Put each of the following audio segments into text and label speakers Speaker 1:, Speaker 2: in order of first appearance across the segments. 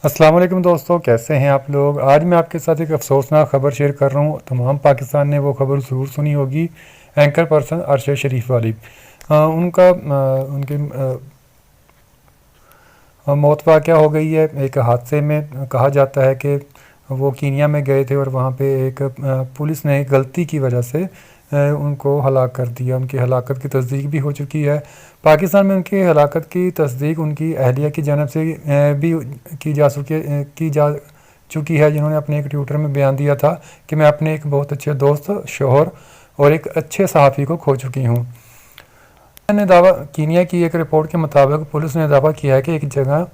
Speaker 1: السلام علیکم دوستو، کیسے ہیں آپ لوگ؟ آج میں آپ کے ساتھ ایک افسوسناک خبر شیئر کر رہا ہوں۔ تمام پاکستان نے وہ خبر ضرور سنی ہوگی، اینکر پرسن ارشد شریف والی۔ ان کی موت واقعہ ہو گئی ہے ایک حادثے میں۔ کہا جاتا ہے کہ وہ کینیا میں گئے تھے اور وہاں پہ ایک پولیس نے غلطی کی وجہ سے ان کو ہلاک کر دیا۔ ان کی ہلاکت کی تصدیق بھی ہو چکی ہے۔ پاکستان میں ان کی ہلاکت کی تصدیق ان کی اہلیہ کی جانب سے بھی کی جا چکی ہے، جنہوں نے اپنے ایک ٹویٹر میں بیان دیا تھا کہ میں اپنے ایک بہت اچھے دوست، شوہر اور ایک اچھے صحافی کو کھو چکی ہوں۔ کینیا کی ایک رپورٹ کے مطابق پولیس نے دعویٰ کیا ہے کہ ایک جگہ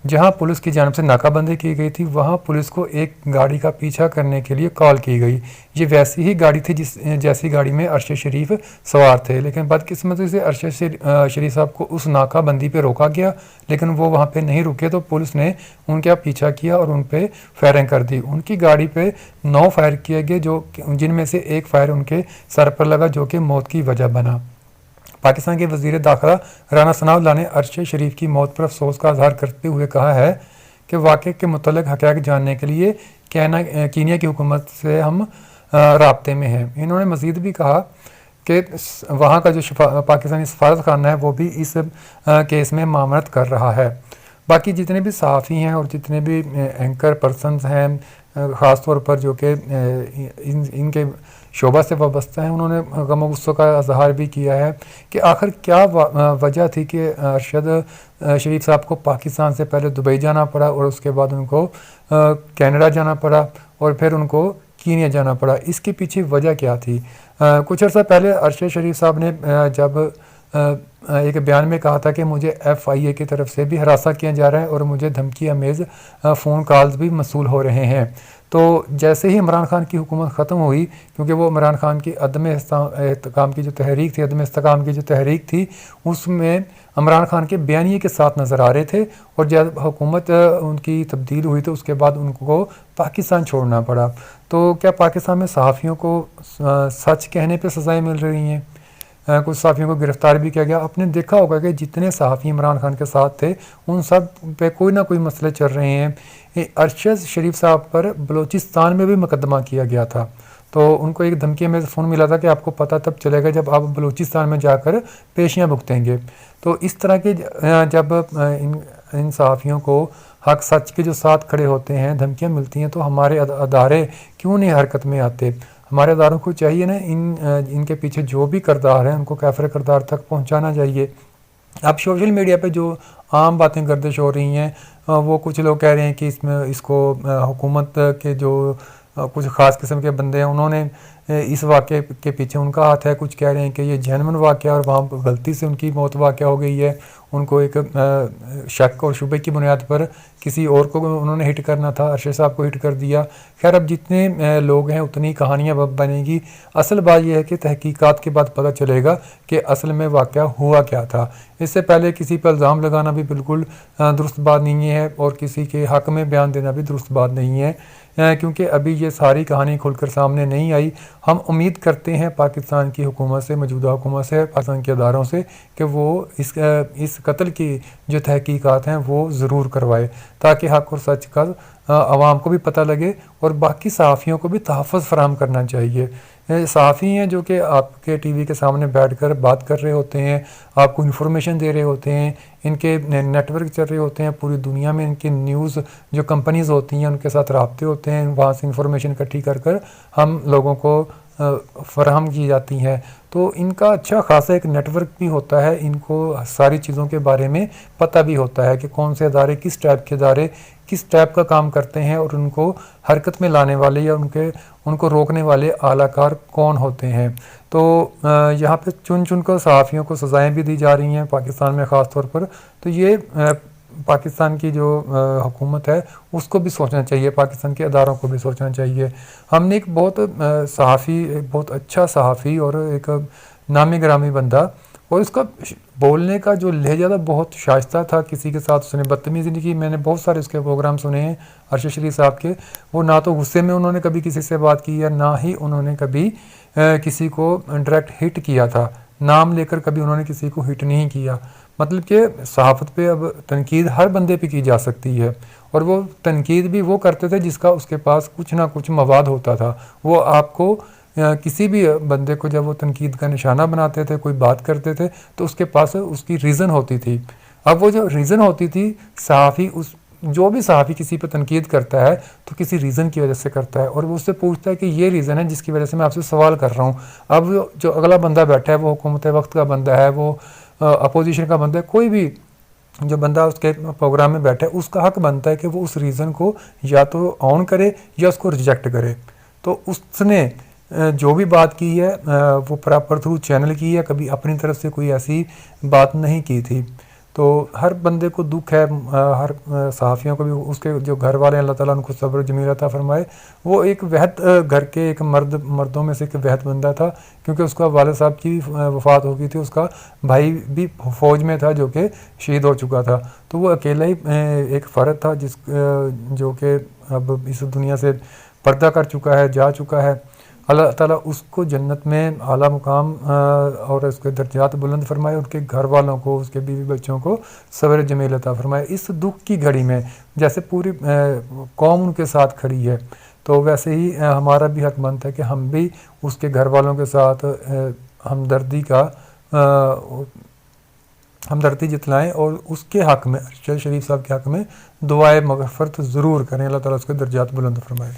Speaker 1: جہاں پولیس کی جانب سے ناکہ بندی کی گئی تھی، وہاں پولیس کو ایک گاڑی کا پیچھا کرنے کے لیے کال کی گئی۔ یہ ویسی ہی گاڑی تھی جیسی گاڑی میں ارشد شریف سوار تھے، لیکن بدقسمتی سے ارشد شریف صاحب کو اس ناکہ بندی پہ روکا گیا، لیکن وہ وہاں پہ نہیں رکے تو پولیس نے ان کا پیچھا کیا اور ان پہ فائرنگ کر دی۔ ان کی گاڑی پہ 9 فائر کیے گئے، جن میں سے ایک فائر ان کے سر پر لگا، جو کہ موت کی وجہ بنا۔ پاکستان کے وزیر داخلہ رانا ثناء اللہ نے ارشد شریف کی موت پر افسوس کا اظہار کرتے ہوئے کہا ہے کہ واقعے کے متعلق حقائق جاننے کے لیے کینیا کی حکومت سے ہم رابطے میں ہیں۔ انہوں نے مزید بھی کہا کہ وہاں کا جو پاکستانی سفارت خانہ ہے وہ بھی اس کیس میں معاونت کر رہا ہے۔ باقی جتنے بھی صحافی ہیں اور جتنے بھی اینکر پرسنز ہیں، خاص طور پر جو کہ ان کے شعبہ سے وابستہ ہیں، انہوں نے غم و غصے کا اظہار بھی کیا ہے کہ آخر کیا وجہ تھی کہ ارشد شریف صاحب کو پاکستان سے پہلے دبئی جانا پڑا اور اس کے بعد ان کو کینیڈا جانا پڑا اور پھر ان کو کینیا جانا پڑا۔ اس کے پیچھے وجہ کیا تھی؟ کچھ عرصہ پہلے ارشد شریف صاحب نے جب ایک بیان میں کہا تھا کہ مجھے FIA کی طرف سے بھی ہراساں کیا جا رہا ہے اور مجھے دھمکی آمیز فون کالز بھی موصول ہو رہے ہیں۔ تو جیسے ہی عمران خان کی حکومت ختم ہوئی، کیونکہ وہ عمران خان کی عدم استحکام کی جو تحریک تھی اس میں عمران خان کے بیانیے کے ساتھ نظر آ رہے تھے، اور جب حکومت ان کی تبدیل ہوئی تو اس کے بعد ان کو پاکستان چھوڑنا پڑا۔ تو کیا پاکستان میں صحافیوں کو سچ کہنے پہ سزائیں مل رہی ہیں؟ کچھ صحافیوں کو گرفتار بھی کیا گیا۔ آپ نے دیکھا ہوگا کہ جتنے صحافی عمران خان کے ساتھ تھے ان سب پہ کوئی نہ کوئی مسئلے چل رہے ہیں۔ ارشد شریف صاحب پر بلوچستان میں بھی مقدمہ کیا گیا تھا، تو ان کو ایک دھمکی میں فون ملا تھا کہ آپ کو پتہ تب چلے گا جب آپ بلوچستان میں جا کر پیشیاں بھگتیں گے۔ تو اس طرح کے جب ان صحافیوں کو حق سچ کے جو ساتھ کھڑے ہوتے ہیں دھمکیاں ملتی ہیں تو ہمارے ادارے کیوں نہیں حرکت میں آتے؟ ہمارے اداروں کو چاہیے نا ان کے پیچھے جو بھی کردار ہیں ان کو کیفر کردار تک پہنچانا چاہیے۔ اب سوشل میڈیا پہ جو عام باتیں گردش ہو رہی ہیں، وہ کچھ لوگ کہہ رہے ہیں کہ اس کو حکومت کے جو کچھ خاص قسم کے بندے ہیں انہوں نے اس واقعے کے پیچھے ان کا ہاتھ ہے۔ کچھ کہہ رہے ہیں کہ یہ جینون واقعہ اور وہاں غلطی سے ان کی موت واقع ہو گئی ہے، ان کو ایک شک اور شبہ کی بنیاد پر کسی اور کو انہوں نے ہٹ کرنا تھا، ارشد صاحب کو ہٹ کر دیا۔ خیر، اب جتنے لوگ ہیں اتنی کہانیاں بنے گی۔ اصل بات یہ ہے کہ تحقیقات کے بعد پتہ چلے گا کہ اصل میں واقعہ ہوا کیا تھا۔ اس سے پہلے کسی پر الزام لگانا بھی بالکل درست بات نہیں ہے اور کسی کے حق میں بیان دینا بھی درست بات نہیں ہے، کیونکہ ابھی یہ ساری کہانی کھل کر سامنے نہیں آئی۔ ہم امید کرتے ہیں پاکستان کی حکومت سے، موجودہ حکومت سے، پاکستان کے اداروں سے کہ وہ اس قتل کی جو تحقیقات ہیں وہ ضرور کروائے، تاکہ حق اور سچ کا عوام کو بھی پتہ لگے اور باقی صحافیوں کو بھی تحفظ فراہم کرنا چاہیے۔ صحافی ہیں جو کہ آپ کے ٹی وی کے سامنے بیٹھ کر بات کر رہے ہوتے ہیں، آپ کو انفارمیشن دے رہے ہوتے ہیں، ان کے نیٹ ورک چل رہے ہوتے ہیں، پوری دنیا میں ان کی نیوز جو کمپنیز ہوتی ہیں ان کے ساتھ رابطے ہوتے ہیں، وہاں سے انفارمیشن اکٹھی کر کر ہم لوگوں کو فراہم کی جاتی ہیں۔ تو ان کا اچھا خاصا ایک نیٹ ورک بھی ہوتا ہے، ان کو ساری چیزوں کے بارے میں پتہ بھی ہوتا ہے کہ کون سے ادارے کس ٹائپ کے ادارے کس ٹائپ کا کام کرتے ہیں اور ان کو حرکت میں لانے والے یا ان کو روکنے والے اعلیٰ کار کون ہوتے ہیں۔ تو یہاں پہ چن کر صحافیوں کو سزائیں بھی دی جا رہی ہیں پاکستان میں خاص طور پر۔ تو یہ پاکستان کی جو حکومت ہے اس کو بھی سوچنا چاہیے، پاکستان کے اداروں کو بھی سوچنا چاہیے۔ ہم نے ایک بہت اچھا صحافی اور ایک نامی گرامی بندہ، اور اس کا بولنے کا جو لہجہ تھا بہت شائستہ تھا، کسی کے ساتھ اس نے بدتمیزی نہیں کی۔ میں نے بہت سارے اس کے پروگرام سنے ہیں ارشد شریف صاحب کے۔ وہ نہ تو غصے میں انہوں نے کبھی کسی سے بات کی ہے، نہ ہی انہوں نے کبھی کسی کو ڈائریکٹ ہٹ کیا تھا، نام لے کر کبھی انہوں نے کسی کو ہٹ نہیں کیا۔ مطلب کہ صحافت پہ اب تنقید ہر بندے پہ کی جا سکتی ہے، اور وہ تنقید بھی وہ کرتے تھے جس کا اس کے پاس کچھ نہ کچھ مواد ہوتا تھا۔ وہ آپ کو کسی بھی بندے کو جب وہ تنقید کا نشانہ بناتے تھے، کوئی بات کرتے تھے، تو اس کے پاس اس کی ریزن ہوتی تھی۔ اب وہ جو ریزن ہوتی تھی، جو بھی صحافی کسی پہ تنقید کرتا ہے تو کسی ریزن کی وجہ سے کرتا ہے، اور وہ اس سے پوچھتا ہے کہ یہ ریزن ہے جس کی وجہ سے میں آپ سے سوال کر رہا ہوں۔ اب جو اگلا بندہ بیٹھا ہے، وہ حکومت وقت کا بندہ ہے، وہ اپوزیشن کا بندہ ہے، کوئی بھی جو بندہ اس کے پروگرام میں بیٹھا ہے، اس کا حق بنتا ہے کہ وہ اس ریزن کو یا تو آن کرے یا اس کو ریجیکٹ کرے۔ تو اس نے جو بھی بات کی ہے وہ پراپر تھرو چینل کی ہے، کبھی اپنی طرف سے کوئی ایسی بات نہیں کی تھی۔ تو ہر بندے کو دکھ ہے، ہر صحافیوں کو بھی، اس کے جو گھر والے ہیں، اللہ تعالیٰ ان کو صبر جمیل عطا فرمائے۔ وہ ایک وحد گھر کے ایک مردوں میں سے ایک وحد بندہ تھا، کیونکہ اس کا والد صاحب کی وفات ہو گئی تھی، اس کا بھائی بھی فوج میں تھا جو کہ شہید ہو چکا تھا۔ تو وہ اکیلا ہی ایک فرد تھا جو کہ اب اس دنیا سے پردہ کر چکا ہے، جا چکا ہے۔ اللہ تعالیٰ اس کو جنت میں اعلیٰ مقام اور اس کے درجات بلند فرمائے، ان کے گھر والوں کو، اس کے بیوی بچوں کو صبر جمیل عطا فرمائے۔ اس دکھ کی گھڑی میں جیسے پوری قوم ان کے ساتھ کھڑی ہے، تو ویسے ہی ہمارا بھی حق بنتا ہے کہ ہم بھی اس کے گھر والوں کے ساتھ ہمدردی جتلائیں، اور اس کے حق میں، ارشد شریف صاحب کے حق میں دعائے مغفرت ضرور کریں۔ اللہ تعالیٰ اس کے درجات بلند فرمائے۔